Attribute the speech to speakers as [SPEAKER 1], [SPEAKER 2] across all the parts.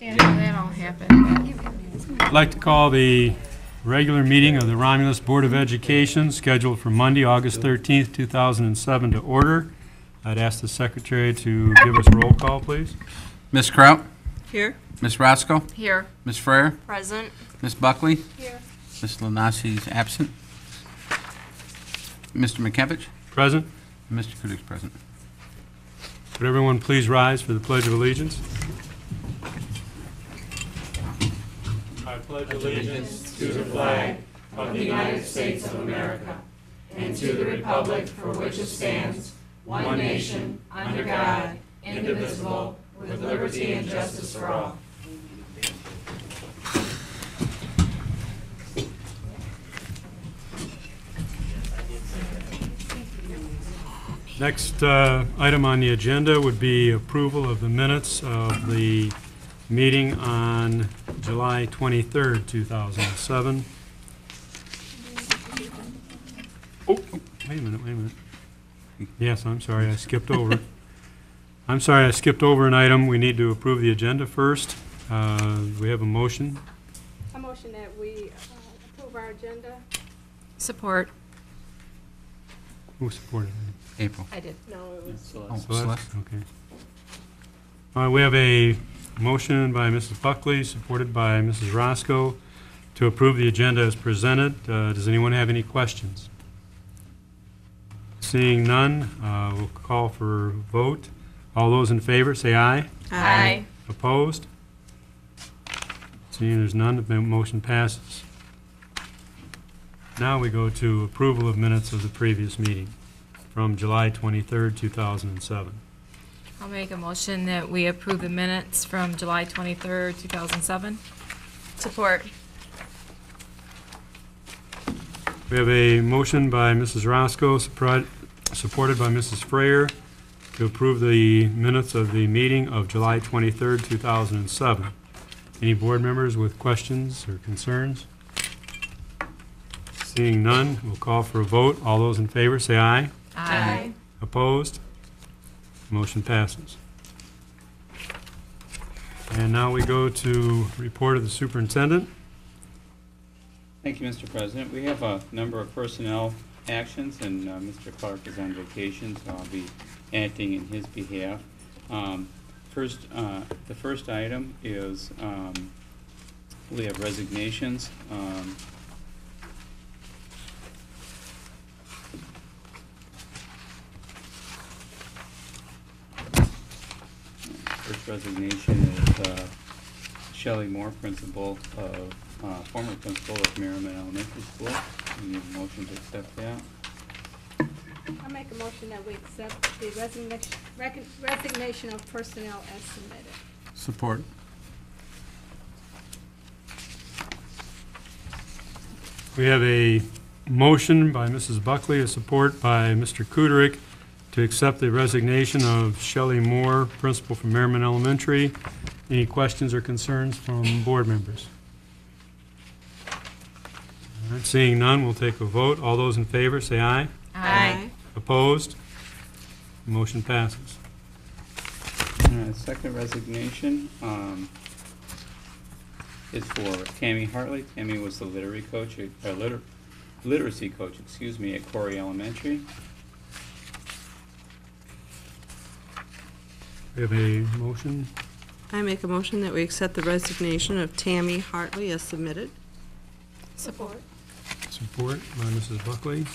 [SPEAKER 1] That all happened.
[SPEAKER 2] I'd like to call the regular meeting of the Romulus Board of Education scheduled for Monday, August 13th, 2007 to order. I'd ask the secretary to give us a roll call, please.
[SPEAKER 3] Ms. Kraut?
[SPEAKER 4] Here.
[SPEAKER 3] Ms. Roscoe?
[SPEAKER 1] Here.
[SPEAKER 3] Ms. Frere?
[SPEAKER 4] Present.
[SPEAKER 3] Ms. Buckley?
[SPEAKER 4] Here.
[SPEAKER 3] Ms. Lanasi is absent. Mr. McKevich?
[SPEAKER 2] Present.
[SPEAKER 3] Mr. Kudik present.
[SPEAKER 2] Would everyone please rise for the Pledge of Allegiance? I pledge allegiance
[SPEAKER 5] to the flag of the United States of America and to the republic for which it stands, one nation, under God, indivisible, with liberty and justice for all.
[SPEAKER 2] Next item on the agenda would be approval of the minutes of the meeting on July 23rd, 2007. Oh, wait a minute. Yes, I'm sorry, I skipped over. I'm sorry, I skipped over an item. We need to approve the agenda first. We have a motion.
[SPEAKER 4] A motion that we approve our agenda.
[SPEAKER 1] Support.
[SPEAKER 2] Who supported it?
[SPEAKER 3] April.
[SPEAKER 1] I did.
[SPEAKER 4] No, it was.
[SPEAKER 3] Oh,
[SPEAKER 2] Celeste?
[SPEAKER 3] Celeste.
[SPEAKER 2] Okay. We have a motion by Mrs. Buckley, supported by Mrs. Roscoe, to approve the agenda as presented. Does anyone have any questions? Seeing none, we'll call for vote. All those in favor, say aye.
[SPEAKER 1] Aye.
[SPEAKER 2] Opposed? Seeing there's none, the motion passes. Now we go to approval of minutes of the previous meeting from July 23rd, 2007.
[SPEAKER 1] I'll make a motion that we approve the minutes from July 23rd, 2007. Support.
[SPEAKER 2] We have a motion by Mrs. Roscoe, supported by Mrs. Frere, to approve the minutes of the meeting of July 23rd, 2007. Any board members with questions or concerns? Seeing none, we'll call for a vote. All those in favor, say aye.
[SPEAKER 1] Aye.
[SPEAKER 2] Opposed? Motion passes. And now we go to report of the superintendent.
[SPEAKER 6] Thank you, Mr. President. We have a number of personnel actions, and Mr. Clark is on vacation, so I'll be acting in his behalf. The first item is we have resignations. First resignation is Shelley Moore, former principal of Merriman Elementary School. We need a motion to accept that.
[SPEAKER 4] I make a motion that we accept the resignation of personnel as submitted.
[SPEAKER 3] Support.
[SPEAKER 2] We have a motion by Mrs. Buckley, a support by Mr. Kuderick, to accept the resignation of Shelley Moore, principal from Merriman Elementary. Any questions or concerns from board members? All right, seeing none, we'll take a vote. All those in favor, say aye.
[SPEAKER 1] Aye.
[SPEAKER 2] Opposed? Motion passes.
[SPEAKER 6] Second resignation is for Tammy Hartley. Tammy was the literacy coach at Corey Elementary.
[SPEAKER 2] We have a motion.
[SPEAKER 7] I make a motion that we accept the resignation of Tammy Hartley as submitted.
[SPEAKER 1] Support.
[SPEAKER 2] Support by Mrs. Buckley.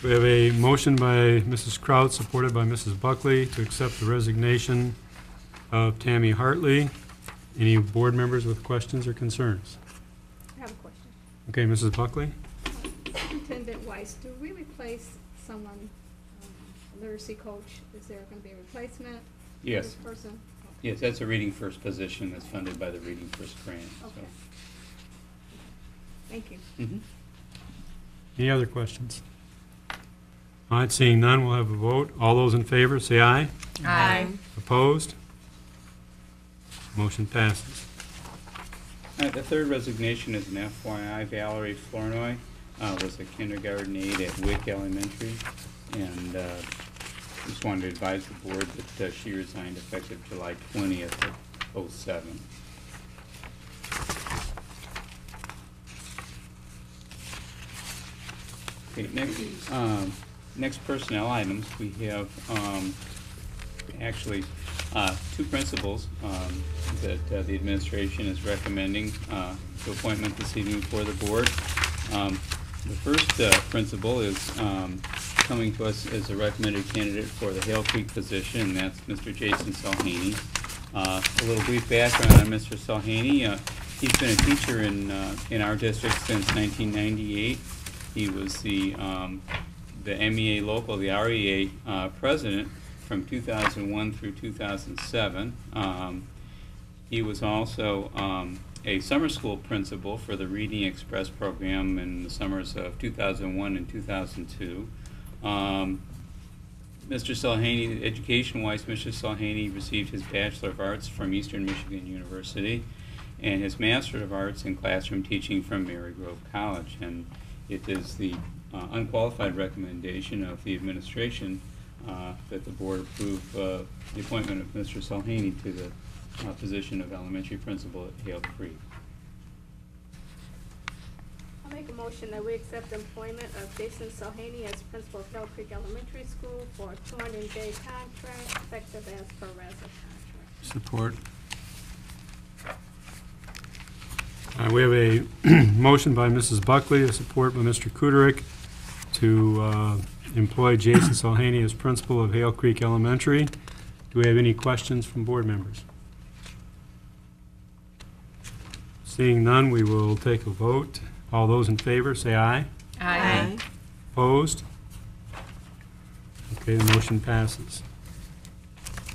[SPEAKER 2] We have a motion by Mrs. Kraut, supported by Mrs. Buckley, to accept the resignation of Tammy Hartley. Any board members with questions or concerns?
[SPEAKER 4] I have a question.
[SPEAKER 2] Okay, Mrs. Buckley?
[SPEAKER 4] Superintendent Weiss, do we replace someone, a literacy coach? Is there going to be a replacement?
[SPEAKER 6] Yes.
[SPEAKER 4] For this person?
[SPEAKER 6] Yes, that's a Reading First position that's funded by the Reading First grant.
[SPEAKER 4] Okay. Thank you.
[SPEAKER 6] Mm-hmm.
[SPEAKER 2] Any other questions? All right, seeing none, we'll have a vote. All those in favor, say aye.
[SPEAKER 1] Aye.
[SPEAKER 2] Opposed? Motion passes.
[SPEAKER 6] The third resignation is an FYI. Valerie Flournoy was a kindergarten aide at Wick Elementary, and just wanted to advise the board that she resigned effective July 20th 07. Okay, next personnel items, we have actually two principals that the administration is recommending to appointment this evening for the board. The first principal is coming to us as a recommended candidate for the Hale Creek position, and that's Mr. Jason Salhaney. A little brief background on Mr. Salhaney. He's been a teacher in our district since 1998. He was the MEA local, the REA president from 2001 through 2007. He was also a summer school principal for the Reading Express program in the summers of 2001 and 2002. Mr. Salhaney, education-wise, Mr. Salhaney received his Bachelor of Arts from Eastern Michigan University and his Master of Arts in Classroom Teaching from Marygrove College. And it is the unqualified recommendation of the administration that the board approve the appointment of Mr. Salhaney to the position of elementary principal at Hale Creek.
[SPEAKER 4] I'll make a motion that we accept the employment of Jason Salhaney as principal of Hale Creek Elementary School for a 200-day contract effective as per RESA contract.
[SPEAKER 3] Support.
[SPEAKER 2] We have a motion by Mrs. Buckley, a support by Mr. Kuderick to employ Jason Salhaney as principal of Hale Creek Elementary. Do we have any questions from board members? Seeing none, we will take a vote. All those in favor, say aye.
[SPEAKER 1] Aye.
[SPEAKER 2] Opposed? Okay, the motion passes.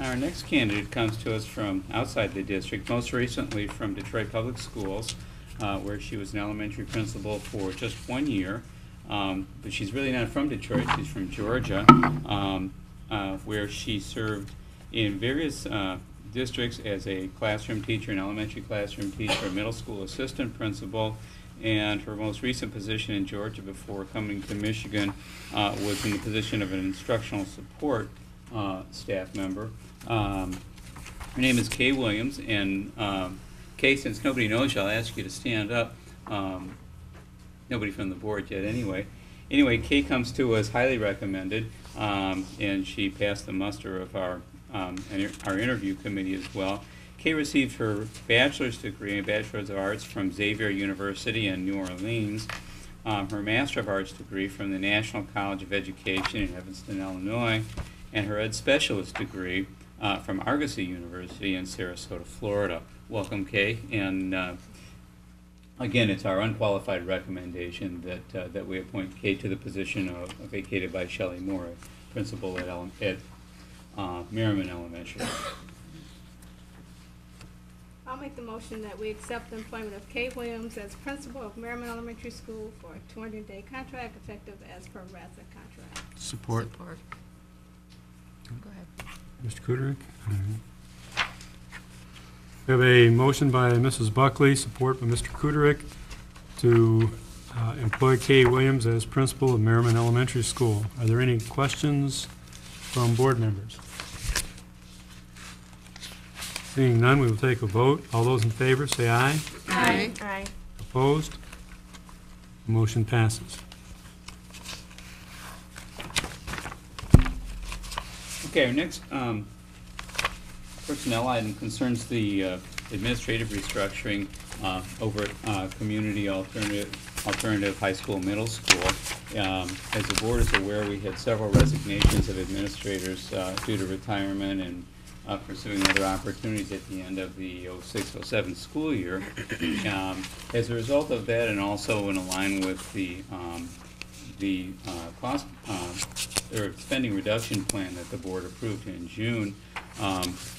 [SPEAKER 6] Our next candidate comes to us from outside the district, most recently from Detroit Public Schools, where she was an elementary principal for just 1 year. But she's really not from Detroit, she's from Georgia, where she served in various districts as a classroom teacher, an elementary classroom teacher, a middle school assistant principal, and her most recent position in Georgia before coming to Michigan was in the position of an instructional support staff member. Her name is Kay Williams, and Kay, since nobody knows you, I'll ask you to stand up. Nobody from the board yet, anyway. Anyway, Kay comes to us highly recommended, and she passed the muster of our interview committee as well. Kay received her bachelor's degree, a Bachelor's of Arts from Xavier University in New Orleans, her Master of Arts degree from the National College of Education in Evanston, Illinois, and her Ed Specialist degree from Argosy University in Sarasota, Florida. Welcome, Kay, and again, it's our unqualified recommendation that we appoint Kay to the position vacated by Shelley Moore, principal at Merriman Elementary.
[SPEAKER 4] I'll make the motion that we accept the employment of Kay Williams as principal of Merriman Elementary School for a 200-day contract effective as per RESA contract.
[SPEAKER 3] Support.
[SPEAKER 1] Support. Go ahead.
[SPEAKER 2] Mr. Kuderick? We have a motion by Mrs. Buckley, support by Mr. Kuderick, to employ Kay Williams as principal of Merriman Elementary School. Are there any questions from board members? Seeing none, we will take a vote. All those in favor, say aye.
[SPEAKER 1] Aye. Aye.
[SPEAKER 2] Opposed? Motion passes.
[SPEAKER 6] Okay, our next personnel item concerns the administrative restructuring over at Community Alternative High School Middle School. As the board is aware, we had several resignations of administrators due to retirement and pursuing other opportunities at the end of the 06-07 school year. As a result of that, and also in line with the cost or spending reduction plan that the board approved in June,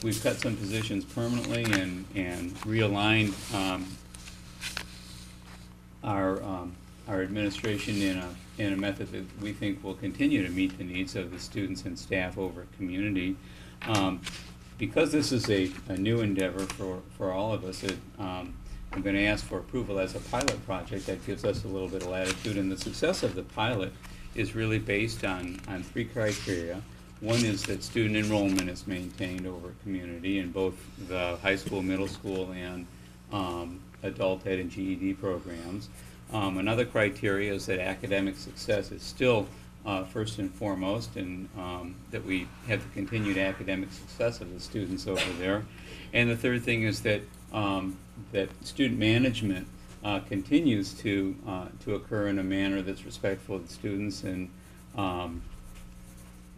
[SPEAKER 6] we've cut some positions permanently and realigned our administration in a method that we think will continue to meet the needs of the students and staff over at Community. Because this is a new endeavor for all of us, I'm going to ask for approval as a pilot project. That gives us a little bit of latitude, and the success of the pilot is really based on 3 criteria. One is that student enrollment is maintained over community in both the high school, middle school, and adult ed and GED programs. Another criteria is that academic success is still first and foremost, and that we have the continued academic success of the students over there. And the third thing is that that student management continues to occur in a manner that's respectful of the students, and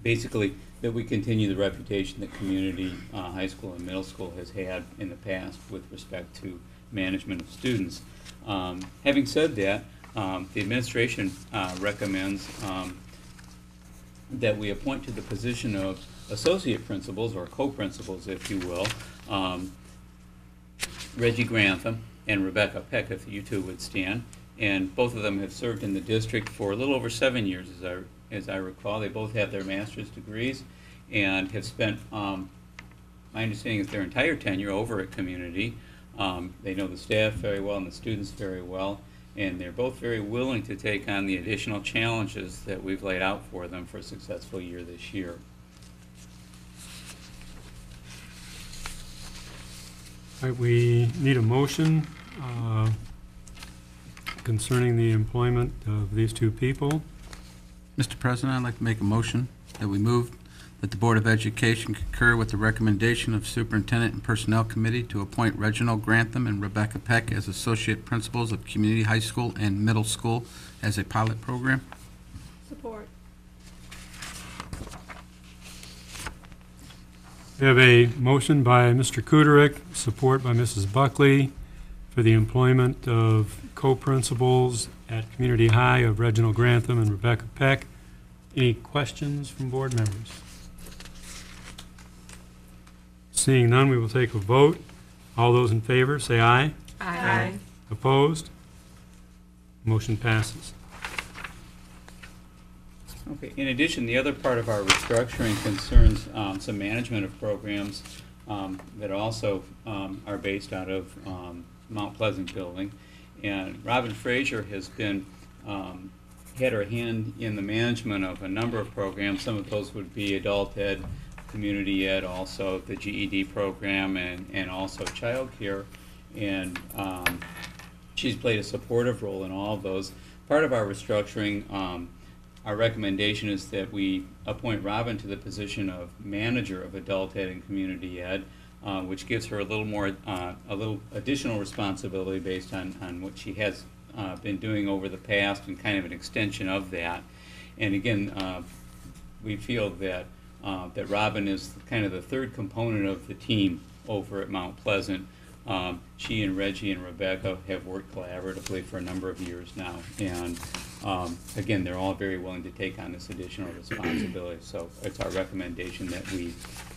[SPEAKER 6] basically that we continue the reputation that community high school and middle school has had in the past with respect to management of students. Having said that, the administration recommends that we appoint to the position of associate principals, or co-principals, if you will, Reggie Grantham and Rebecca Peck, if you two would stand. And both of them have served in the district for a little over 7 years, as I recall. They both have their master's degrees and have spent, my understanding is their entire tenure over at community. They know the staff very well and the students very well, and they're both very willing to take on the additional challenges that we've laid out for them for a successful year this year.
[SPEAKER 2] All right, we need a motion concerning the employment of these two people.
[SPEAKER 3] Mr. President, I'd like to make a motion that we move that the Board of Education concur with the recommendation of Superintendent and Personnel Committee to appoint Reginald Grantham and Rebecca Peck as Associate Principals of Community High School and Middle School as a pilot program.
[SPEAKER 4] Support.
[SPEAKER 2] We have a motion by Mr. Kuderick, support by Mrs. Buckley, for the employment of co-principals at Community High of Reginald Grantham and Rebecca Peck. Any questions from board members? Seeing none, we will take a vote. All those in favor, say aye.
[SPEAKER 1] Aye.
[SPEAKER 2] Opposed? Motion passes.
[SPEAKER 6] Okay. In addition, the other part of our restructuring concerns some management of programs that also are based out of Mount Pleasant building. And Robin Frazier has been had her hand in the management of a number of programs. Some of those would be adult ed, community ed, also the GED program, and also child care. And she's played a supportive role in all of those. Part of our restructuring, our recommendation is that we appoint Robin to the position of manager of adult ed and community ed, which gives her a little additional responsibility based on what she has been doing over the past, and kind of an extension of that. And again, we feel that that Robin is kind of the third component of the team over at Mount Pleasant. She and Reggie and Rebecca have worked collaboratively for a number of years now, and again, they're all very willing to take on this additional responsibility. So it's our recommendation that we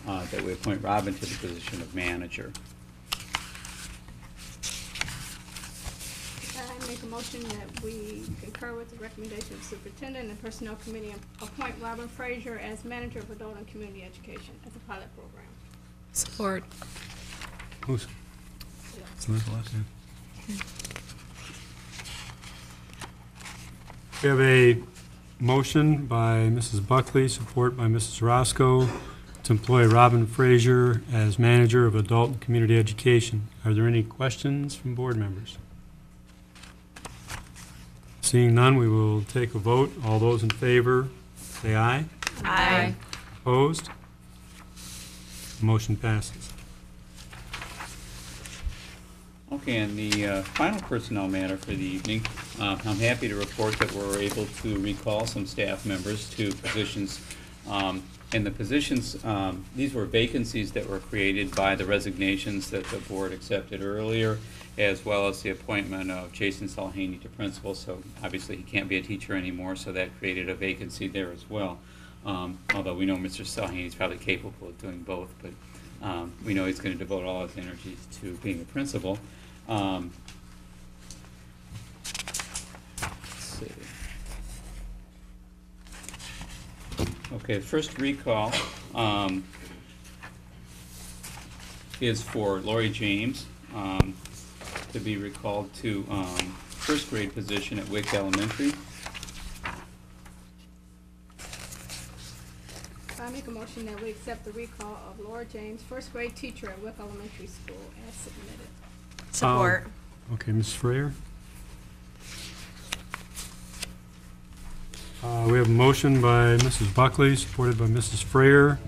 [SPEAKER 6] appoint Robin to the position of manager.
[SPEAKER 4] I make a motion that we concur with the recommendation of Superintendent and Personnel Committee and appoint Robin Frazier as Manager of Adult and Community Education as a pilot program.
[SPEAKER 1] Support.
[SPEAKER 2] Who's? So that's the last name. We have a motion by Mrs. Buckley, support by Mrs. Roscoe, to employ Robin Frazier as Manager of Adult and Community Education. Are there any questions from board members? Seeing none, we will take a vote. All those in favor, say aye.
[SPEAKER 1] Aye.
[SPEAKER 2] Opposed? Motion passes.
[SPEAKER 6] Okay, and the final personnel matter for the evening, I'm happy to report that we're able to recall some staff members to positions. And the positions, these were vacancies that were created by the resignations that the board accepted earlier, as well as the appointment of Jason Salhaney to principal. So obviously he can't be a teacher anymore, so that created a vacancy there as well. Although we know Mr. Salhaney is probably capable of doing both, but we know he's going to devote all his energies to being a principal. Let's see. Okay, the first recall is for Lori James to be recalled to first grade position at Wick Elementary.
[SPEAKER 4] I make make a motion that we accept the recall of Laura James, first grade teacher at Wick Elementary School, as submitted.
[SPEAKER 7] Support.
[SPEAKER 2] Okay, Mrs. Freer. We have a motion by Mrs. Buckley, supported by Mrs. Freer,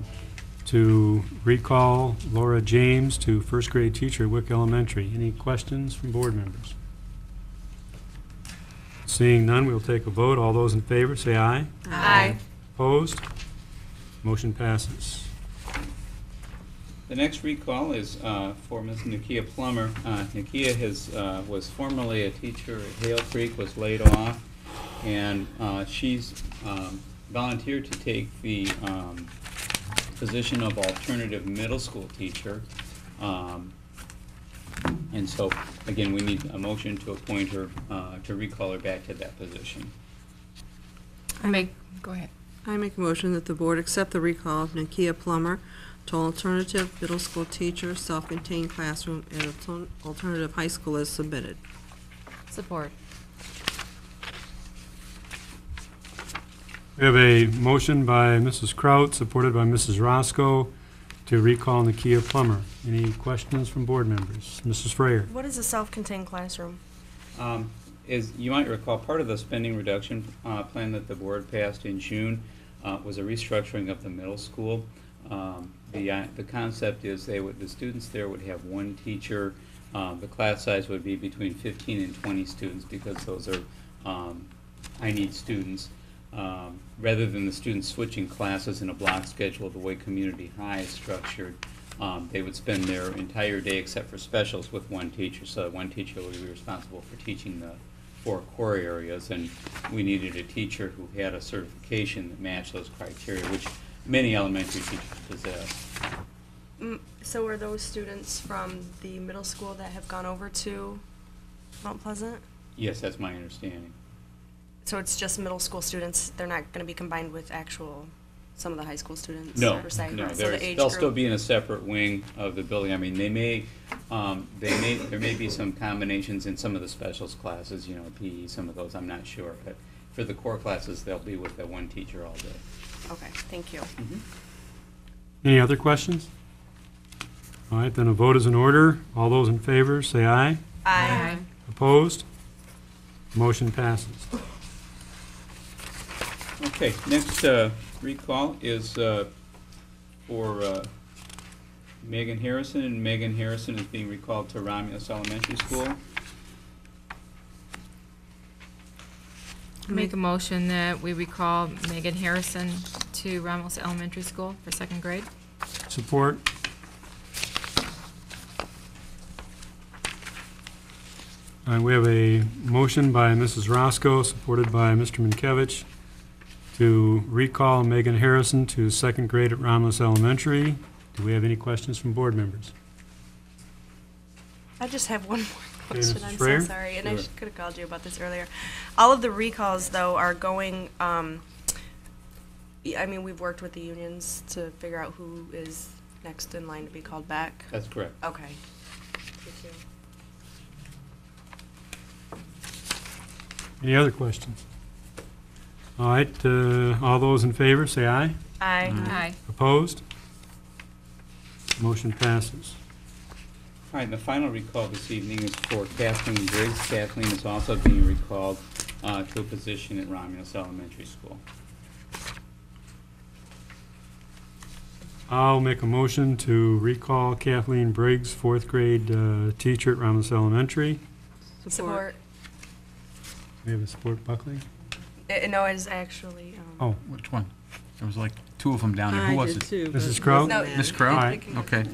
[SPEAKER 2] to recall Laura James to first grade teacher at Wick Elementary. Any questions from board members? Seeing none, we'll take a vote. All those in favor, say aye.
[SPEAKER 7] Aye.
[SPEAKER 2] Opposed? Motion passes.
[SPEAKER 6] The next recall is for Ms. Nakia Plummer. Nakia was formerly a teacher at Hale Creek, was laid off, and she's volunteered to take the position of alternative middle school teacher. And so, again, we need a motion to appoint her, to recall her back to that position.
[SPEAKER 1] Go ahead.
[SPEAKER 7] I make a motion that the board accept the recall of Nakia Plummer to alternative middle school teacher, self-contained classroom at alternative high school as submitted.
[SPEAKER 1] Support.
[SPEAKER 2] We have a motion by Mrs. Kraut, supported by Mrs. Roscoe, to recall Nakia Plummer. Any questions from board members? Mrs. Freer.
[SPEAKER 8] What is a self-contained classroom?
[SPEAKER 6] As you might recall, part of the spending reduction plan that the board passed in June was a restructuring of the middle school. The concept is the students there would have one teacher. The class size would be between 15 and 20 students, because those are high-need students. Rather than the students switching classes in a block schedule the way Community High is structured, they would spend their entire day, except for specials, with one teacher. So that one teacher would be responsible for teaching the 4 core areas, and we needed a teacher who had a certification that matched those criteria, which many elementary teachers possess.
[SPEAKER 8] So are those students from the middle school that have gone over to Mount Pleasant?
[SPEAKER 6] Yes, that's my understanding.
[SPEAKER 8] So it's just middle school students, they're not going to be combined with some of the high school students?
[SPEAKER 6] No,
[SPEAKER 8] per se?
[SPEAKER 6] no,
[SPEAKER 8] So the age
[SPEAKER 6] they'll
[SPEAKER 8] group-
[SPEAKER 6] still be in a separate wing of the building. I mean, there may be some combinations in some of the specials classes, PE, some of those, I'm not sure. But for the core classes, they'll be with that one teacher all day.
[SPEAKER 8] Okay, thank you.
[SPEAKER 2] Any other questions? All right, then a vote is in order. All those in favor, say aye.
[SPEAKER 8] Aye.
[SPEAKER 2] Opposed? Motion passes.
[SPEAKER 6] Okay, next recall is for Megan Harrison, and Megan Harrison is being recalled to Romulus Elementary School.
[SPEAKER 1] Make a motion that we recall Megan Harrison to Romulus Elementary School for second grade.
[SPEAKER 2] Support. All right, we have a motion by Mrs. Roscoe, supported by Mr. Minkiewicz, to recall Megan Harrison to second grade at Romulus Elementary. Do we have any questions from board members?
[SPEAKER 8] I just have one more
[SPEAKER 2] Okay,
[SPEAKER 8] question.
[SPEAKER 2] Mrs.
[SPEAKER 8] I'm
[SPEAKER 2] Freer?
[SPEAKER 8] so sorry, and I
[SPEAKER 6] Sure.
[SPEAKER 8] could have called you about this earlier. All of the recalls, though, are going, we've worked with the unions to figure out who is next in line to be called back.
[SPEAKER 6] That's correct.
[SPEAKER 8] Okay. Thank you.
[SPEAKER 2] Any other questions? All right, all those in favor, say aye.
[SPEAKER 8] Aye.
[SPEAKER 1] Aye.
[SPEAKER 2] Opposed? Motion passes.
[SPEAKER 6] All right, and the final recall this evening is for Kathleen Briggs. Kathleen is also being recalled to a position at Romulus Elementary School.
[SPEAKER 2] I'll make a motion to recall Kathleen Briggs, fourth grade teacher at Romulus Elementary.
[SPEAKER 8] Support.
[SPEAKER 2] We have a support, Buckley?
[SPEAKER 8] No, it's actually,
[SPEAKER 2] Oh,
[SPEAKER 3] Which one? There was like 2 of them down there. Who
[SPEAKER 7] I
[SPEAKER 3] was
[SPEAKER 7] did
[SPEAKER 3] it?
[SPEAKER 7] too.
[SPEAKER 2] Mrs.
[SPEAKER 7] but-
[SPEAKER 2] Crowe?
[SPEAKER 8] No.
[SPEAKER 3] Ms. Crowe?
[SPEAKER 2] All right.
[SPEAKER 3] Okay.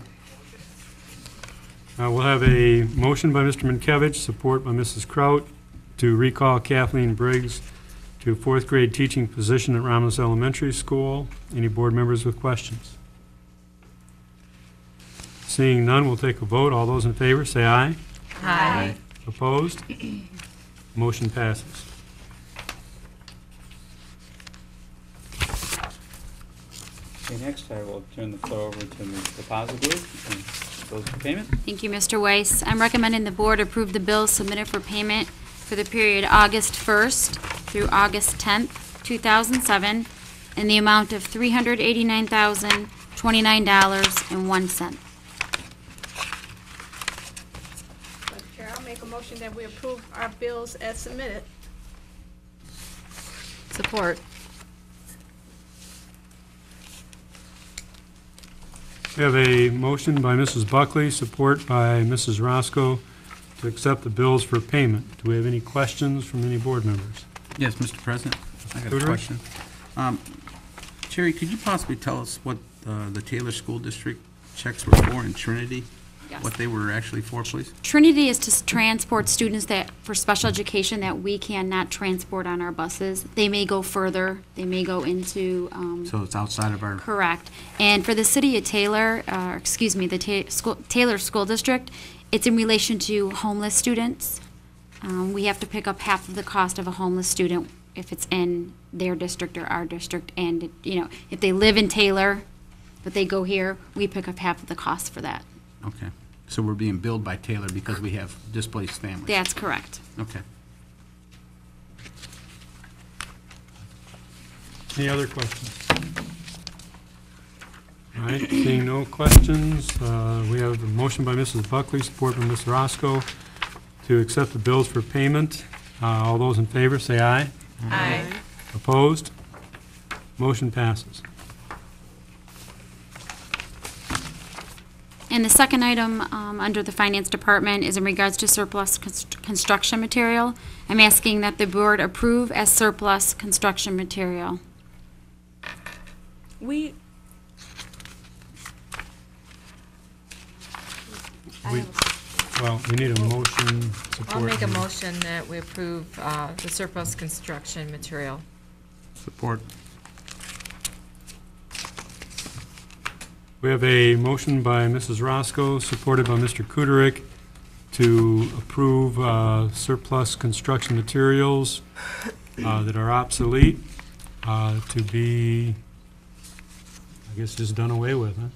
[SPEAKER 2] We'll have a motion by Mr. Minkiewicz, support by Mrs. Kraut, to recall Kathleen Briggs to fourth grade teaching position at Romulus Elementary School. Any board members with questions? Seeing none, we'll take a vote. All those in favor, say aye.
[SPEAKER 1] Aye.
[SPEAKER 2] Opposed? Motion passes.
[SPEAKER 6] Okay, next I will turn the floor over to Ms. Papazoglu and those for payment.
[SPEAKER 9] Thank you, Mr. Weiss. I'm recommending the board approve the bills submitted for payment for the period August 1st through August 10th, 2007, in the amount of $389,029.01.
[SPEAKER 4] Madam Chair, I'll make a motion that we approve our bills as submitted.
[SPEAKER 1] Support.
[SPEAKER 2] We have a motion by Mrs. Buckley, support by Mrs. Roscoe, to accept the bills for payment. Do we have any questions from any board members?
[SPEAKER 3] Yes, Mr. President, I got a
[SPEAKER 2] Cooter?
[SPEAKER 3] question. Sherry, could you possibly tell us what the Taylor School District checks were for in Trinity?
[SPEAKER 9] Yes.
[SPEAKER 3] What they were actually for, please?
[SPEAKER 9] Trinity is to transport students that, for special education, that we cannot transport on our buses. They may go further, they may go into,
[SPEAKER 3] So it's outside of our,
[SPEAKER 9] correct. And for the city of Taylor, Taylor School District, it's in relation to homeless students. We have to pick up half of the cost of a homeless student if it's in their district or our district. And, if they live in Taylor, but they go here, we pick up half of the cost for that.
[SPEAKER 3] okay. So we're being billed by Taylor because we have displaced families?
[SPEAKER 9] That's correct.
[SPEAKER 3] Okay.
[SPEAKER 2] Any other questions? All right, seeing no questions, we have a motion by Mrs. Buckley, support by Ms. Roscoe, to accept the bills for payment. All those in favor, say aye.
[SPEAKER 1] Aye.
[SPEAKER 2] Opposed? Motion passes.
[SPEAKER 9] And the second item under the Finance Department is in regards to surplus construction material. I'm asking that the board approve as surplus construction material.
[SPEAKER 8] We,
[SPEAKER 2] Well, we need a motion, support.
[SPEAKER 1] I'll make a motion that we approve the surplus construction material.
[SPEAKER 3] Support.
[SPEAKER 2] We have a motion by Mrs. Roscoe, supported by Mr. Kuderik, to approve surplus construction materials that are obsolete to be, I guess, just done away with, huh?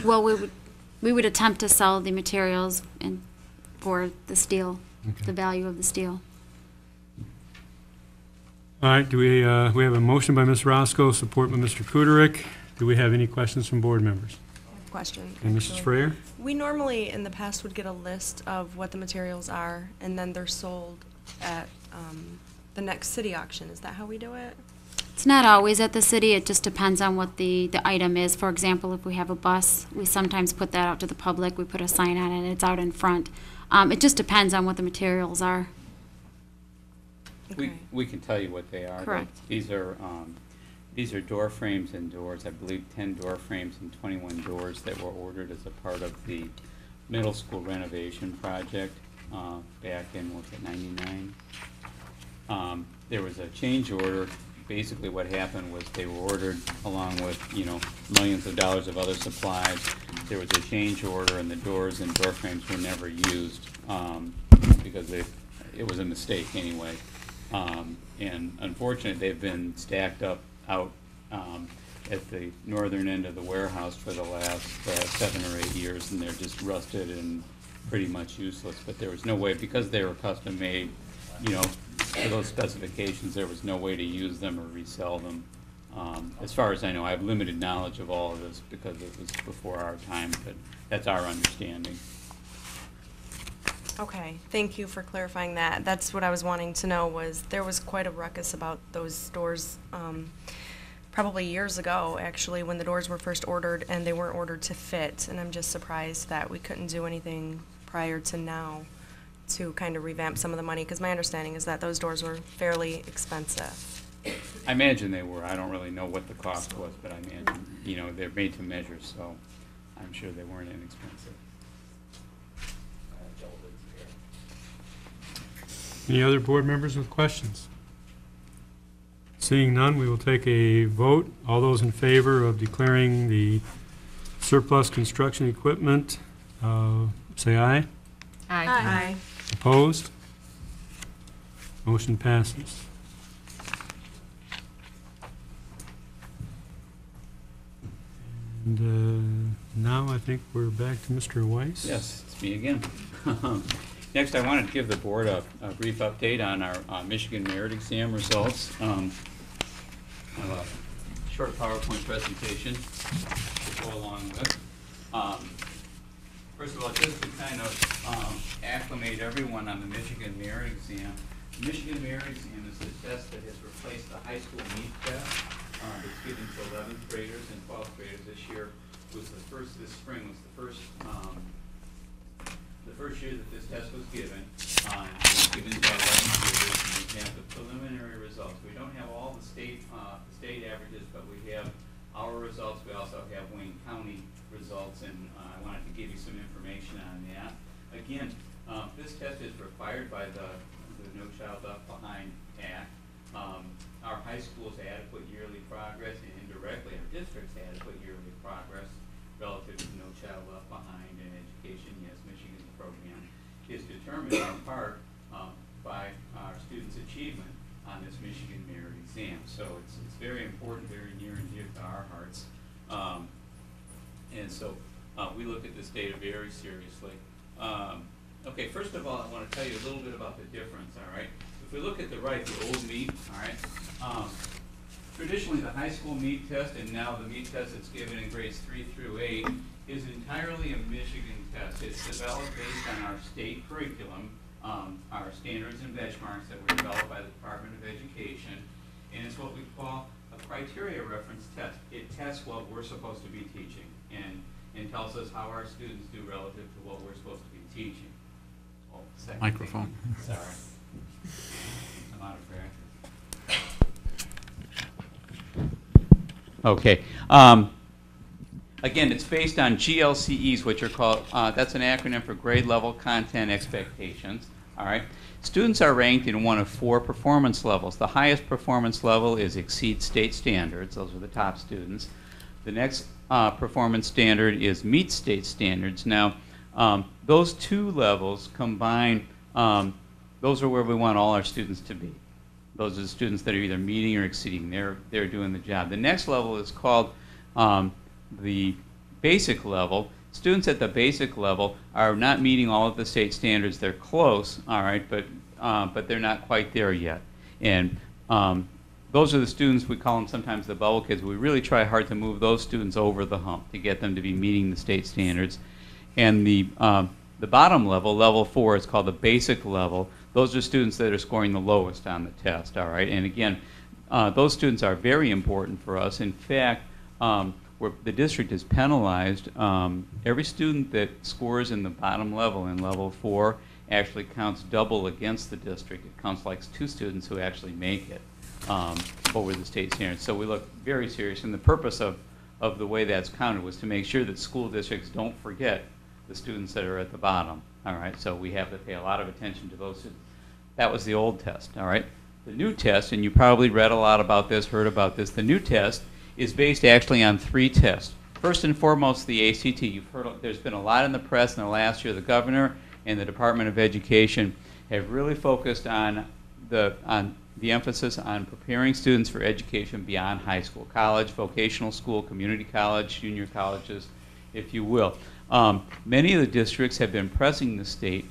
[SPEAKER 9] Well, we would attempt to sell the materials for the steel,
[SPEAKER 2] Okay.
[SPEAKER 9] the value of the steel.
[SPEAKER 2] All right, do we have a motion by Ms. Roscoe, support by Mr. Kuderik. Do we have any questions from board members?
[SPEAKER 8] question.
[SPEAKER 2] And Mrs.
[SPEAKER 8] actually.
[SPEAKER 2] Freyer?
[SPEAKER 8] We normally, in the past, would get a list of what the materials are, and then they're sold at the next city auction. Is that how we do it?
[SPEAKER 9] It's not always at the city, it just depends on what the item is. For example, if we have a bus, we sometimes put that out to the public, we put a sign on it, and it's out in front. It just depends on what the materials are.
[SPEAKER 8] Okay.
[SPEAKER 6] We can tell you what they are.
[SPEAKER 9] Correct.
[SPEAKER 6] These are door frames and doors, I believe 10 door frames and 21 doors that were ordered as a part of the middle school renovation project back in, was it 99? There was a change order. Basically what happened was they were ordered along with, millions of dollars of other supplies. There was a change order and the doors and door frames were never used because it was a mistake anyway. And unfortunately, they've been stacked up out at the northern end of the warehouse for the last 7 or 8 years, and they're just rusted and pretty much useless. But there was no way, because they were custom made, for those specifications, there was no way to use them or resell them. As far as I know, I have limited knowledge of all of this because it was before our time, but that's our understanding.
[SPEAKER 8] Okay, thank you for clarifying that. That's what I was wanting to know, was there was quite a ruckus about those doors probably years ago, actually, when the doors were first ordered and they weren't ordered to fit. And I'm just surprised that we couldn't do anything prior to now to kind of revamp some of the money, because my understanding is that those doors were fairly expensive.
[SPEAKER 6] I imagine they were. I don't really know what the cost was, but I imagine, they're made to measure, so I'm sure they weren't inexpensive.
[SPEAKER 2] Any other board members with questions? Seeing none, we will take a vote. All those in favor of declaring the surplus construction equipment, say aye.
[SPEAKER 1] Aye.
[SPEAKER 2] Opposed? Motion passes. And now I think we're back to Mr. Weiss.
[SPEAKER 6] Yes, it's me again. Next, I wanted to give the board a brief update on our Michigan merit exam results. I have a short PowerPoint presentation to go along with. First of all, just to kind of acclimate everyone on the Michigan Merit Exam. The Michigan Merit Exam is a test that has replaced the high school meet test. It's given to 11th graders and 12th graders. This year was the first, this spring was the first year that this test was given. It was given to 11th graders, and we have the preliminary results. We don't have all the state averages, but we have our results. We also have Wayne County results, and I wanted to give you some information on that. Again, this test is required by the No Child Left Behind Act. Our high school's adequate yearly progress, and indirectly our district's adequate yearly progress relative to No Child Left Behind in education, yes, Michigan's program, is determined in part by our students' achievement on this Michigan Merit Exam. So it's very important, very near and dear to our hearts. And so we look at this data very seriously. Okay, first of all, I want to tell you a little bit about the difference, all right? If we look at the right, the old meet, all right? Traditionally, the high school meet test, and now the meet test that's given in grades 3 through 8, is entirely a Michigan test. It's developed based on our state curriculum, our standards and benchmarks that were developed by the Department of Education, and it's what we call a criteria reference test. It tests what we're supposed to be teaching and tells us how our students do relative to what we're supposed to be teaching. Oh,
[SPEAKER 3] Microphone.
[SPEAKER 6] Sorry. I'm out of practice. Okay. Again, it's based on GLCEs, which are called, that's an acronym for grade level content expectations. All right. Students are ranked in one of 4 performance levels. The highest performance level is exceed state standards. Those are the top students. The next performance standard is meet state standards. Now, those 2 levels combine, those are where we want all our students to be. Those are the students that are either meeting or exceeding. They're doing the job. The next level is called the basic level. Students at the basic level are not meeting all of the state standards. They're close, all right, but they're not quite there yet. And those are the students, we call them sometimes the bubble kids. We really try hard to move those students over the hump to get them to be meeting the state standards. And the bottom level, level 4, is called the basic level. Those are students that are scoring the lowest on the test, all right? And again, those students are very important for us. In fact, where the district is penalized, every student that scores in the bottom level, in level 4, actually counts double against the district. It counts like 2 students who actually make it over the state standards. So we look very serious, and the purpose of the way that's counted was to make sure that school districts don't forget the students that are at the bottom. All right, so we have to pay a lot of attention to those students. That was the old test. All right, the new test, and you probably read a lot about this, heard about this. The new test is based actually on 3 tests. First and foremost, the ACT. You've heard there's been a lot in the press in the last year. The governor and the Department of Education have really focused on the emphasis on preparing students for education beyond high school, college, vocational school, community college, junior colleges, if you will. Many of the districts have been pressing the state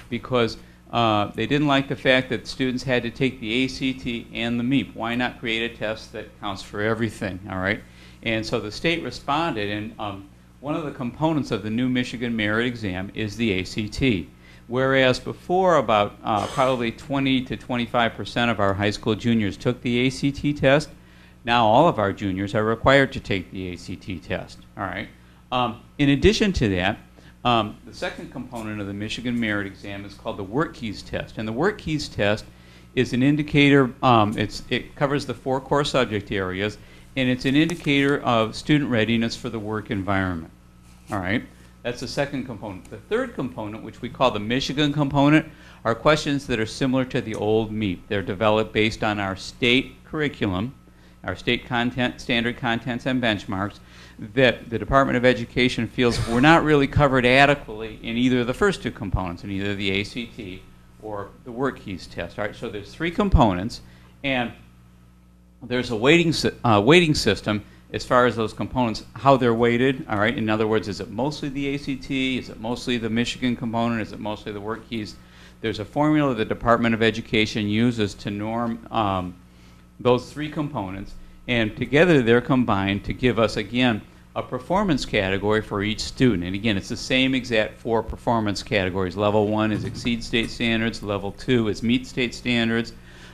[SPEAKER 6] because they didn't like the fact that students had to take the ACT and the MEP. Why not create a test that counts for everything, all right? And so the state responded, and one of the components of the new Michigan Merit Exam is the ACT. Whereas before, about probably 20 to 25% of our high school juniors took the ACT test, now all of our juniors are required to take the ACT test, all right? In addition to that, the second component of the Michigan Merit Exam is called the Work Keys test. And the Work Keys test is an indicator, it covers the 4 core subject areas, and it's an indicator of student readiness for the work environment. All right? That's the second component. The third component, which we call the Michigan component, are questions that are similar to the old MEP. They're developed based on our state curriculum, our state content, standard contents and benchmarks, that the Department of Education feels were not really covered adequately in either of the first 2 components, in either the ACT or the Work Keys test. All right, so there's 3 components, and there's a weighting system as far as those components, how they're weighted. All right, in other words, is it mostly the ACT? Is it mostly the Michigan component? Is it mostly the Work Keys? There's a formula the Department of Education uses to norm those 3 components. And together they're combined to give us, again, a performance category for each student. And again, it's the same exact 4 performance categories. Level 1 is exceed state standards. Level 2 is meet state standards.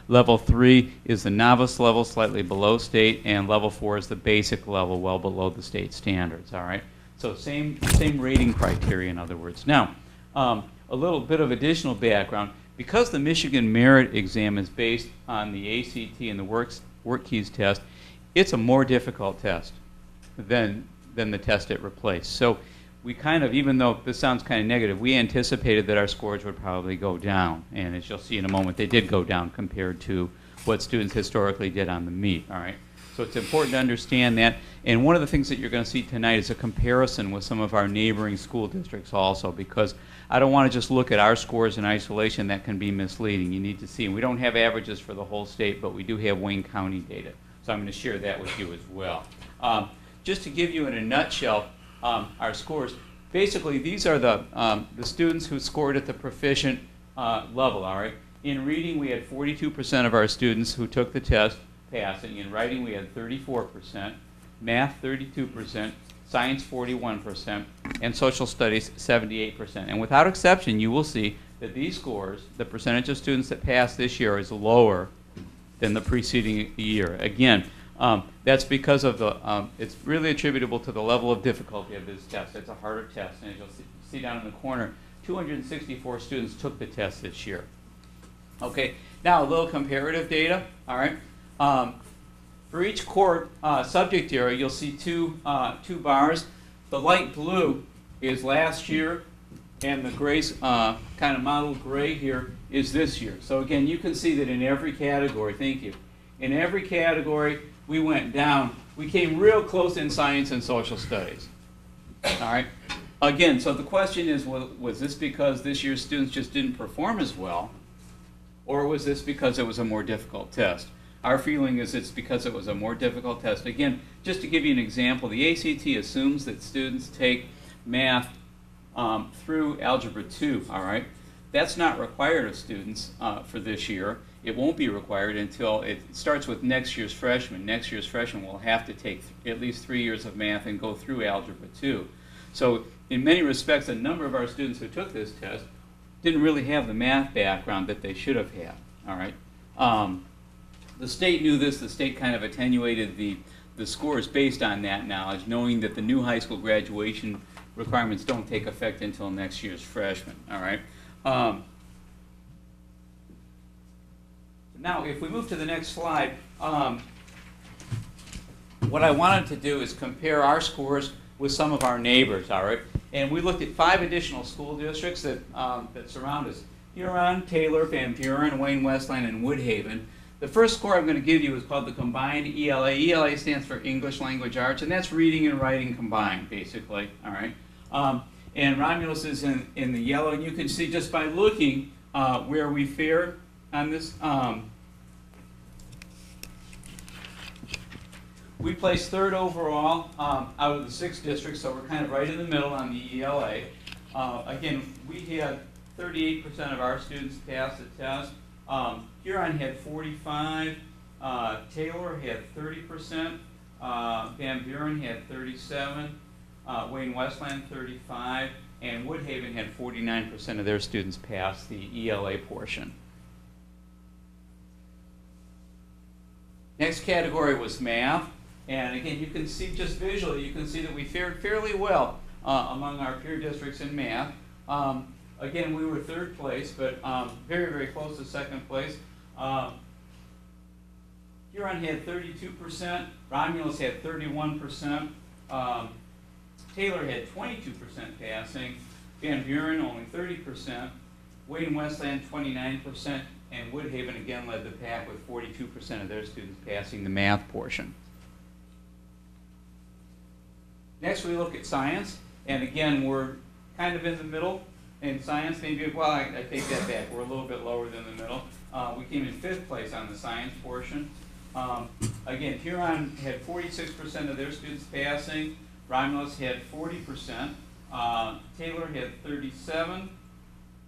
[SPEAKER 6] Level 3 is the novice level, slightly below state. And level 4 is the basic level, well below the state standards. All right? So same rating criteria, in other words. Now, a little bit of additional background. Because the Michigan Merit Exam is based on the ACT and the Work Keys test, it's a more difficult test than the test it replaced. So we kind of, even though this sounds kind of negative, we anticipated that our scores would probably go down. And as you'll see in a moment, they did go down compared to what students historically did on the meet. All right? So it's important to understand that. And one of the things that you're going to see tonight is a comparison with some of our neighboring school districts also, because I don't want to just look at our scores in isolation. That can be misleading. You need to see, and we don't have averages for the whole state, but we do have Wayne County data. So I'm going to share that with you as well. Just to give you in a nutshell our scores, basically these are the students who scored at the proficient level, all right? In reading, we had 42% of our students who took the test passing. In writing, we had 34%, math 32%, science 41%, and social studies 78%. And without exception, you will see that these scores, the percentage of students that passed this year, is lower than the preceding year. Again, that's because of the, it's really attributable to the level of difficulty of this test. It's a harder test, and as you'll see down in the corner, 264 students took the test this year. Okay, now a little comparative data, all right? For each core subject area, you'll see two bars. The light blue is last year, and the gray, kind of mottled gray here, is this year. So again, you can see that in every category, thank you, in every category we went down. We came real close in science and social studies. All right? Again, so the question is, was this because this year's students just didn't perform as well, or was this because it was a more difficult test? Our feeling is it's because it was a more difficult test. Again, just to give you an example, the ACT assumes that students take math through Algebra 2, all right? That's not required of students for this year. It won't be required until it starts with next year's freshmen. Next year's freshmen will have to take at least 3 years of math and go through Algebra 2. So in many respects, a number of our students who took this test didn't really have the math background that they should have had, all right? The state knew this. The state kind of attenuated the scores based on that knowledge, knowing that the new high school graduation requirements don't take effect until next year's freshmen, all right? Now, if we move to the next slide, what I wanted to do is compare our scores with some of our neighbors, all right? And we looked at 5 additional school districts that surround us: Huron, Taylor, Van Buren, Wayne Westland, and Woodhaven. The first score I'm going to give you is called the combined ELA. ELA stands for English Language Arts, and that's reading and writing combined, basically, all right? And Romulus is in the yellow, and you can see just by looking where we fared on this. We placed 3rd overall out of the 6 districts, so we're kind of right in the middle on the ELA. Again, we had 38% of our students pass the test. Huron had 45, Taylor had 30%, Van Buren had 37, Wayne Westland 35, and Woodhaven had 49% of their students pass the ELA portion. Next category was math, and again, you can see just visually, you can see that we fared fairly well among our peer districts in math. Again, we were 3rd place, but very, very close to 2nd place. Huron had 32%, Romulus had 31%, Taylor had 22% passing, Van Buren only 30%, Wayne Westland 29%, and Woodhaven again led the pack with 42% of their students passing the math portion. Next we look at science, and again we're kind of in the middle. In science, maybe, well, I take that back. We're a little bit lower than the middle. We came in 5th place on the science portion. Again, Huron had 46% of their students passing. Romulus had 40%. Taylor had 37.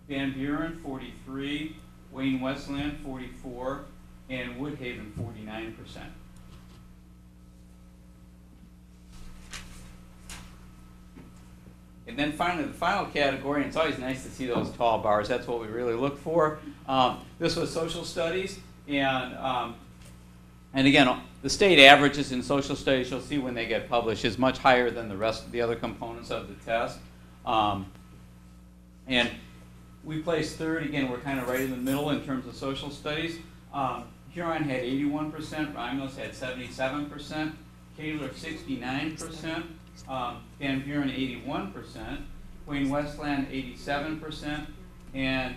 [SPEAKER 6] Van Buren 43. Wayne Westland 44. And Woodhaven 49%. And then finally, the final category, and it's always nice to see those tall bars, that's what we really look for. This was social studies, and again, the state averages in social studies, you'll see when they get published, is much higher than the rest of the other components of the test. And we placed third. Again, we're kind of right in the middle in terms of social studies. Huron had 81%, Romulus had 77%, Taylor 69%, Van Buren 81%, Wayne Westland 87%, and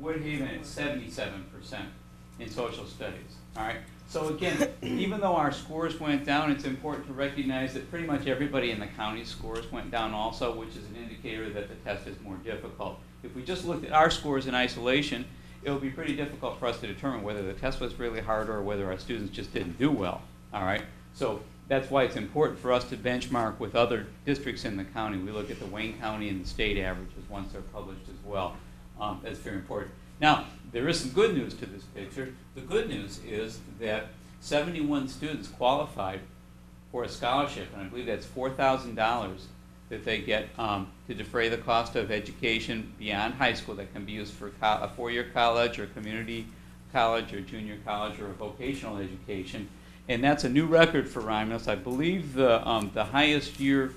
[SPEAKER 6] Woodhaven at 77% in social studies. All right. So again, even though our scores went down, it's important to recognize that pretty much everybody in the county's scores went down also, which is an indicator that the test is more difficult. If we just looked at our scores in isolation, it would be pretty difficult for us to determine whether the test was really harder or whether our students just didn't do well. All right. So that's why it's important for us to benchmark with other districts in the county. We look at the Wayne County and the state averages once they're published as well. That's very important. Now, there is some good news to this picture. The good news is that 71 students qualified for a scholarship, and I believe that's $4,000 that they get to defray the cost of education beyond high school that can be used for a four-year college or community college or junior college or a vocational education. And that's a new record for Romulus. I believe the highest year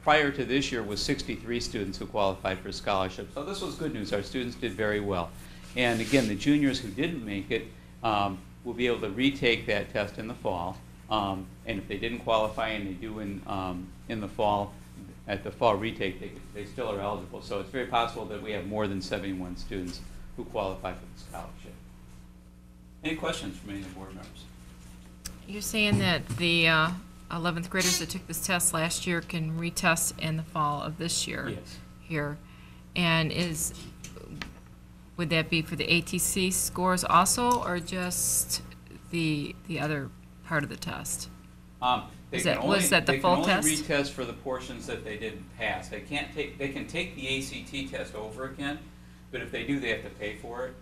[SPEAKER 6] prior to this year was 63 students who qualified for scholarship. So this was good news. Our students did very well. And again, the juniors who didn't make it will be able to retake that test in the fall. And if they didn't qualify and they do in the fall, at the fall retake, they still are eligible. So it's very possible that we have more than 71 students who qualify for the scholarship. Any questions from any of the board members?
[SPEAKER 1] You're saying that the 11th graders that took this test last year can retest in the fall of this year?
[SPEAKER 6] Yes.
[SPEAKER 1] Here. And would that be for the ATC scores also, or just the other part of the test? Was that the full test?
[SPEAKER 6] They can only retest for the portions that they didn't pass. They can take the ACT test over again, but if they do, they have to pay for it.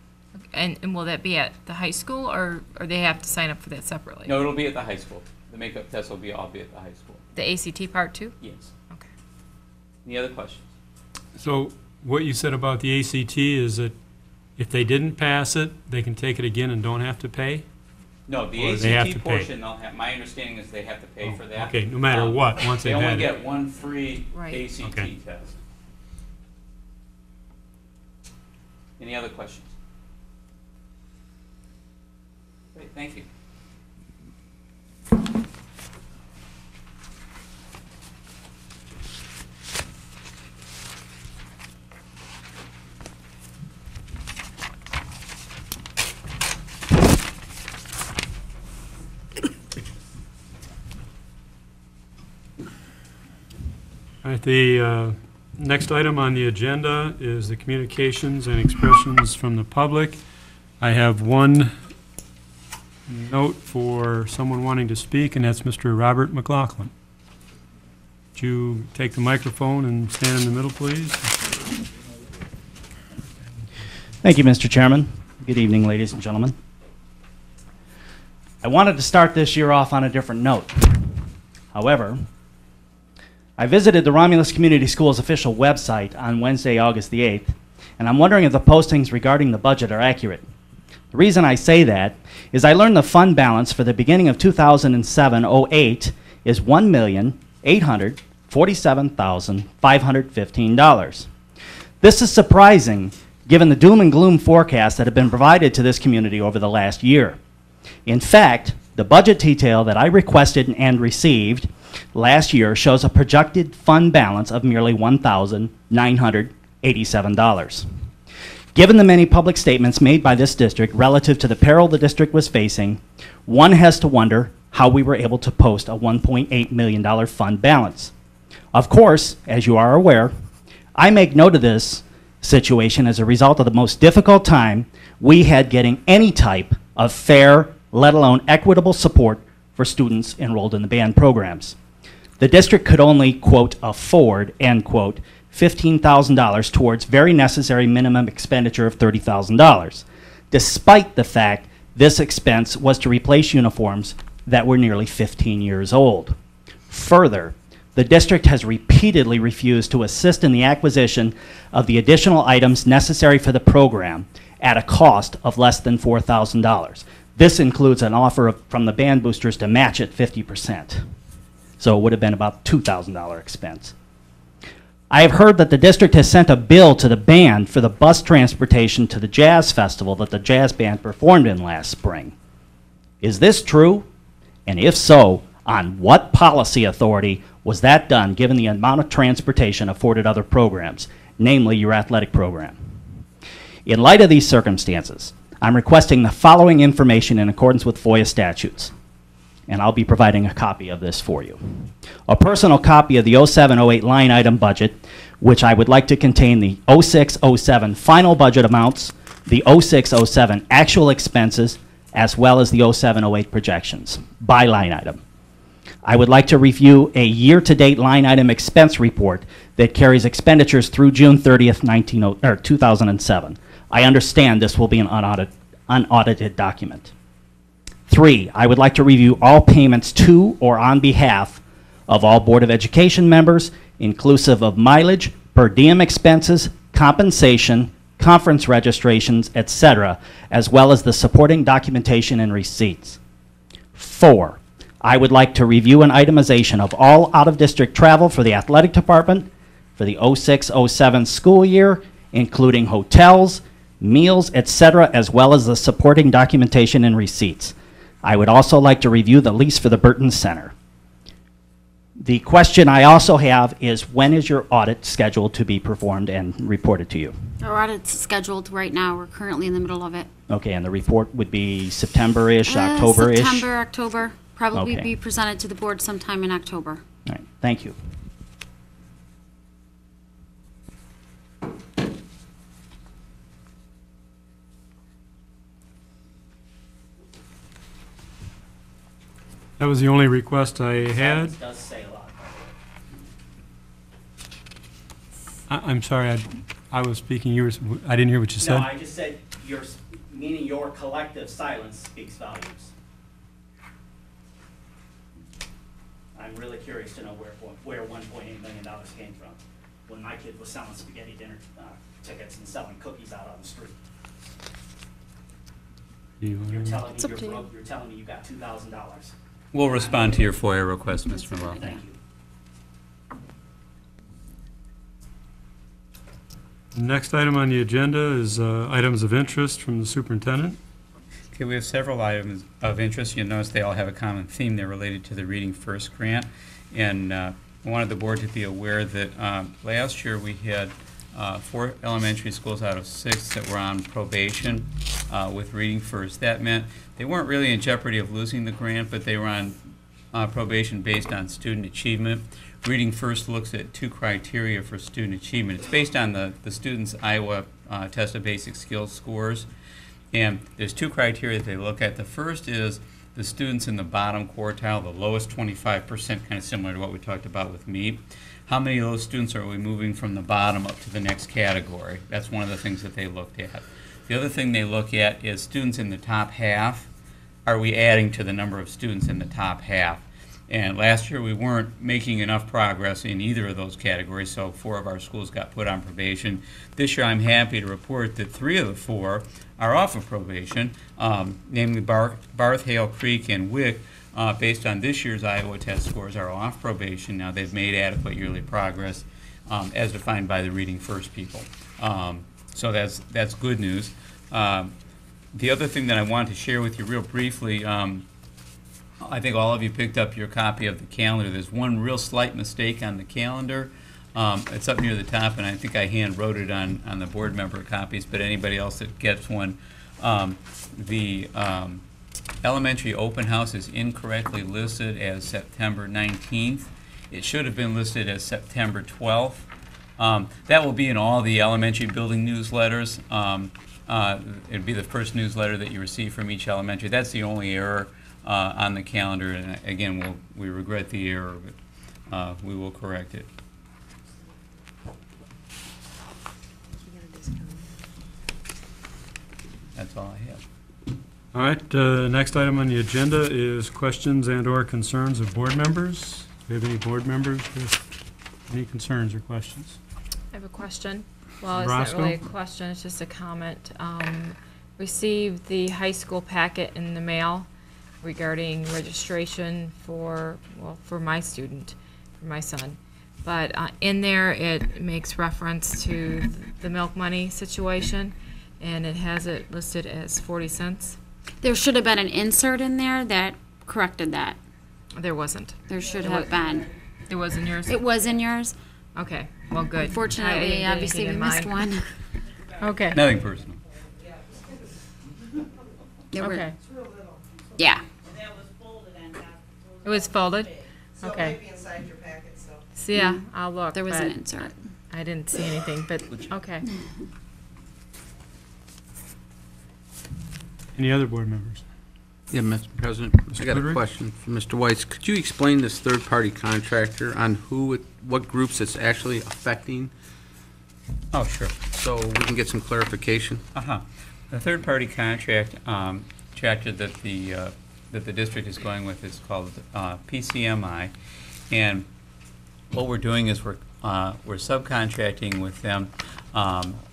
[SPEAKER 1] And will that be at the high school, or they have to sign up for that separately?
[SPEAKER 6] No, it'll be at the high school. The makeup test will all be at the high school.
[SPEAKER 1] The ACT part too?
[SPEAKER 6] Yes.
[SPEAKER 1] Okay.
[SPEAKER 6] Any other questions?
[SPEAKER 2] So what you said about the ACT is that if they didn't pass it, they can take it again and don't have to pay?
[SPEAKER 6] No, the
[SPEAKER 2] Or they have to
[SPEAKER 6] ACT
[SPEAKER 2] pay?
[SPEAKER 6] portion, my understanding is they have to pay for that.
[SPEAKER 2] Okay, no matter what, once
[SPEAKER 6] They
[SPEAKER 2] they've
[SPEAKER 6] only
[SPEAKER 2] had it.
[SPEAKER 6] get one free
[SPEAKER 1] Right.
[SPEAKER 6] ACT
[SPEAKER 2] Okay.
[SPEAKER 6] test. Any other questions? Great, thank you.
[SPEAKER 2] All right, the next item on the agenda is the communications and expressions from the public. I have one note for someone wanting to speak, and that's Mr. Robert McLaughlin. Would you take the microphone and stand in the middle, please?
[SPEAKER 10] Thank you, Mr. Chairman. Good evening, ladies and gentlemen. I wanted to start this year off on a different note. However, I visited the Romulus Community Schools official website on Wednesday, August the 8th, and I'm wondering if the postings regarding the budget are accurate. The reason I say that is I learned the fund balance for the beginning of 2007-08 is $1,847,515. This is surprising given the doom and gloom forecasts that have been provided to this community over the last year. In fact, the budget detail that I requested and received last year shows a projected fund balance of merely $1,987. Given the many public statements made by this district relative to the peril the district was facing, one has to wonder how we were able to post a $1.8 million fund balance. Of course, as you are aware, I make note of this situation as a result of the most difficult time we had getting any type of fair, let alone equitable support for students enrolled in the band programs. The district could only, quote, afford, end quote, $15,000 towards very necessary minimum expenditure of $30,000, despite the fact this expense was to replace uniforms that were nearly 15 years old. Further, the district has repeatedly refused to assist in the acquisition of the additional items necessary for the program at a cost of less than $4,000. This includes an offer from the band boosters to match it 50%. So it would have been about $2,000 expense. I have heard that the district has sent a bill to the band for the bus transportation to the jazz festival that the jazz band performed in last spring. Is this true? And if so, on what policy authority was that done, given the amount of transportation afforded other programs, namely your athletic program? In light of these circumstances, I'm requesting the following information in accordance with FOIA statutes, and I'll be providing a copy of this for you. A personal copy of the 07-08 line item budget, which I would like to contain the 06-07 final budget amounts, the 06-07 actual expenses, as well as the 07-08 projections by line item. I would like to review a year-to-date line item expense report that carries expenditures through June 30th, 2007. I understand this will be an unaudited document. 3, I would like to review all payments to or on behalf of all Board of Education members, inclusive of mileage, per diem expenses, compensation, conference registrations, etc., as well as the supporting documentation and receipts. 4, I would like to review an itemization of all out-of-district travel for the athletic department for the 06-07 school year, including hotels, meals, etc., as well as the supporting documentation and receipts. I would also like to review the lease for the Burton Center. The question I also have is, when is your audit scheduled to be performed and reported to you?
[SPEAKER 9] Our audit's scheduled right now. We're currently in the middle of it.
[SPEAKER 10] Okay, and the report would be September-ish, October-ish?
[SPEAKER 9] September, October. Probably
[SPEAKER 10] Okay.
[SPEAKER 9] be presented to the board sometime in October.
[SPEAKER 10] All right, thank you.
[SPEAKER 2] That was the only request I had.
[SPEAKER 10] Does say a lot.
[SPEAKER 2] I'm sorry, I was speaking, I didn't hear what you said.
[SPEAKER 10] No, I just said meaning your collective silence speaks volumes. I'm really curious to know where $1.8 million came from when my kid was selling spaghetti dinner tickets and selling cookies out on the street. You're telling me you're broke, you're telling me you got $2,000.
[SPEAKER 6] We'll respond to your FOIA request, Mr. Monroe.
[SPEAKER 10] Thank you.
[SPEAKER 2] The next item on the agenda is items of interest from the superintendent.
[SPEAKER 6] Okay, we have several items of interest. You'll notice they all have a common theme. They're related to the Reading First grant. And I wanted the board to be aware that last year we had 4 elementary schools out of 6 that were on probation with Reading First. That meant they weren't really in jeopardy of losing the grant, but they were on probation based on student achievement. Reading First looks at 2 criteria for student achievement. It's based on the students' Iowa Test of Basic Skills scores. And there's 2 criteria that they look at. The first is the students in the bottom quartile, the lowest 25%, kind of similar to what we talked about with MEEP. How many of those students are we moving from the bottom up to the next category? That's one of the things that they looked at. The other thing they look at is students in the top half. Are we adding to the number of students in the top half? And last year we weren't making enough progress in either of those categories, so 4 of our schools got put on probation. This year I'm happy to report that 3 of the 4 are off of probation, namely Barth, Hale Creek, and Wick, based on this year's Iowa test scores, are off probation. Now they've made adequate yearly progress as defined by the Reading First people. So that's good news. The other thing that I wanted to share with you real briefly, I think all of you picked up your copy of the calendar. There's one real slight mistake on the calendar. It's up near the top, and I think I hand wrote it on the board member copies, but anybody else that gets one, the elementary open house is incorrectly listed as September 19th. It should have been listed as September 12th. That will be in all the elementary building newsletters. It'll be the first newsletter that you receive from each elementary. That's the only error on the calendar, and again, we regret the error, but we will correct it. That's all I have.
[SPEAKER 2] All right, next item on the agenda is questions and/or concerns of board members. we have any board members with any concerns or questions?
[SPEAKER 1] I have a question. Well, it's not really a question, it's just a comment. Received the high school packet in the mail regarding registration for my student, for my son. But in there, it makes reference to the milk money situation, and it has it listed as 40 cents.
[SPEAKER 9] There should have been an insert in there that corrected that.
[SPEAKER 1] There wasn't.
[SPEAKER 9] There should have been.
[SPEAKER 1] It was in yours?
[SPEAKER 9] It was in yours.
[SPEAKER 1] Okay, well, good.
[SPEAKER 9] Unfortunately, obviously, we missed one.
[SPEAKER 1] Okay.
[SPEAKER 6] Nothing personal.
[SPEAKER 9] There were-
[SPEAKER 1] Okay.
[SPEAKER 9] Yeah.
[SPEAKER 1] It was folded?
[SPEAKER 11] So
[SPEAKER 1] Okay.
[SPEAKER 11] maybe inside your packet, so.
[SPEAKER 1] So, yeah, I'll look.
[SPEAKER 9] There was an
[SPEAKER 1] but
[SPEAKER 9] insert.
[SPEAKER 1] I didn't see anything, but, okay.
[SPEAKER 2] Any other board members?
[SPEAKER 3] Yeah, Mr. President,
[SPEAKER 2] Mr.
[SPEAKER 3] I got a
[SPEAKER 2] Goodrich?
[SPEAKER 3] question for Mr. Weiss. Could you explain this third-party contractor on what groups it's actually affecting,
[SPEAKER 6] Oh, sure.
[SPEAKER 3] so we can get some clarification?
[SPEAKER 6] Uh-huh. The third-party contract, chapter that the district is going with is called PCMI, and what we're doing is we're subcontracting with them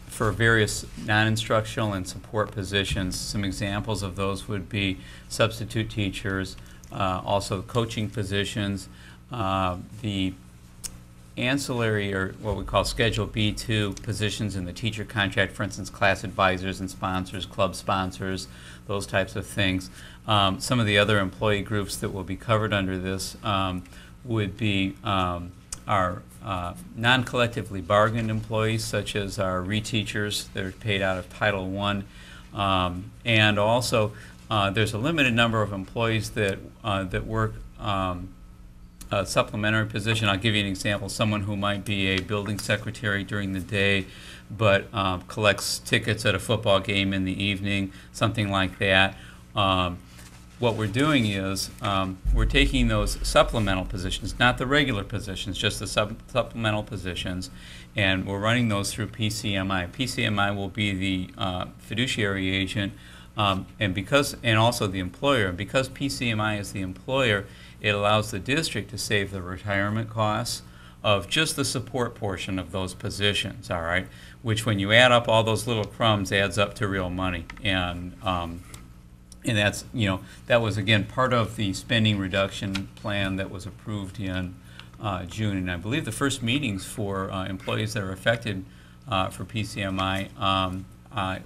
[SPEAKER 6] for various non-instructional and support positions. Some examples of those would be substitute teachers, also coaching positions, the ancillary, or what we call Schedule B2 positions in the teacher contract, for instance, class advisors and sponsors, club sponsors, those types of things. Some of the other employee groups that will be covered under this would be our non-collectively bargained employees, such as our reteachers that are paid out of Title I. And also, there's a limited number of employees that work a supplementary position. I'll give you an example. Someone who might be a building secretary during the day, but collects tickets at a football game in the evening, something like that. What we're doing is we're taking those supplemental positions, not the regular positions, just the supplemental positions, and we're running those through PCMI. PCMI will be the fiduciary agent, and also the employer. And because PCMI is the employer, it allows the district to save the retirement costs of just the support portion of those positions, all right? Which, when you add up all those little crumbs, adds up to real money. And that's, that was, again, part of the spending reduction plan that was approved in June. And I believe the first meetings for employees that are affected for PCMI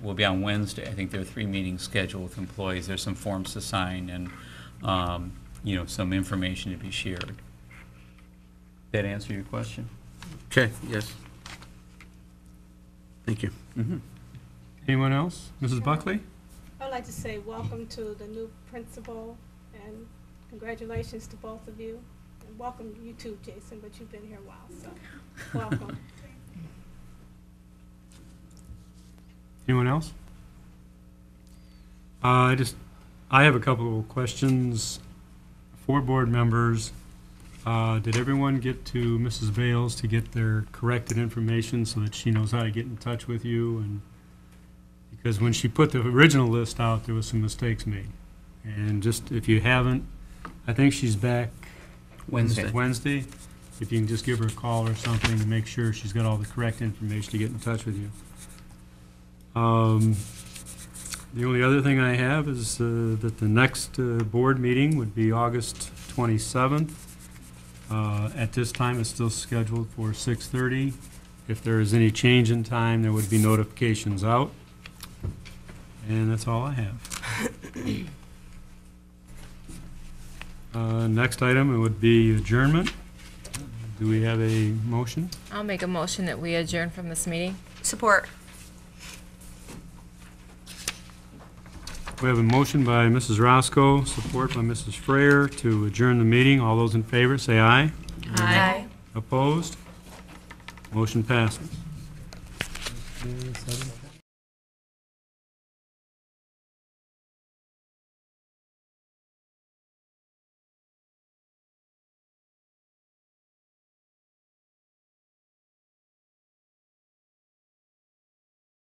[SPEAKER 6] will be on Wednesday. I think there are 3 meetings scheduled with employees. There's some forms to sign and some information to be shared. That answer your question?
[SPEAKER 3] Okay, yes. Thank you.
[SPEAKER 6] Mm-hmm.
[SPEAKER 2] Anyone else? Mrs. Buckley?
[SPEAKER 4] I'd like to say welcome to the new principal, and congratulations to both of you. And welcome you too, Jason, but you've been here a while, so welcome.
[SPEAKER 2] Anyone else? I have a couple of questions for board members. Did everyone get to Mrs. Bales to get their corrected information so that she knows how to get in touch with you? And because when she put the original list out, there was some mistakes made. And just, if you haven't, I think she's back Wednesday. If you can just give her a call or something to make sure she's got all the correct information to get in touch with you. The only other thing I have is that the next board meeting would be August 27th. At this time, it's still scheduled for 6:30. If there is any change in time, there would be notifications out. And that's all I have. Next item, it would be adjournment. Do we have a motion?
[SPEAKER 1] I'll make a motion that we adjourn from this meeting.
[SPEAKER 8] Support.
[SPEAKER 2] We have a motion by Mrs. Roscoe, support by Mrs. Frayer to adjourn the meeting. All those in favor, say aye.
[SPEAKER 1] Aye.
[SPEAKER 2] Opposed? Motion passes.